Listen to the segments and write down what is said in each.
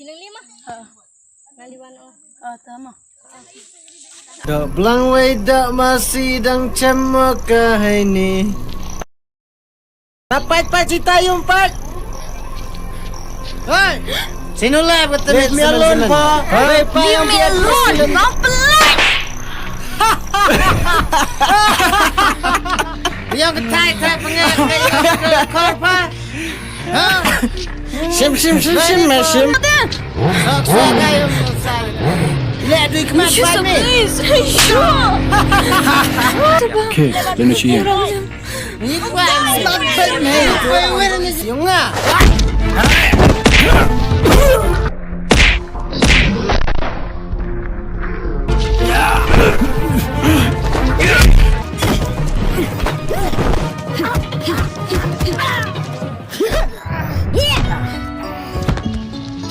Kilang 5. Ngaliwan oh. Tama. Dak belang wei dak masih dang cemak kahai ni. Dapat pak cita yung pak. Hei. Sinulai betul ni. Leave me alone pak. Hei pak yang biar alone. Kau pelik. Yang ketai pengen kau pak. Ha? Sim mesim. Sok kayu saya. Lihat duit kemat pak ni. Okay, let me see you. Ni pak sampai ni. Wei ni siung ah.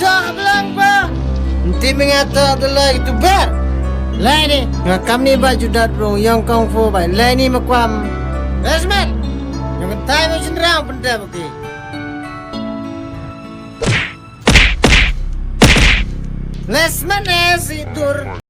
Dah belang pak. Nanti mengata adalah itu ber. Lai ni, ngakam ni baju datrong yang kong fu bai. Lai ni makwam. Resmen. Yang ketai macam rang benda bagi. Lesman es itur.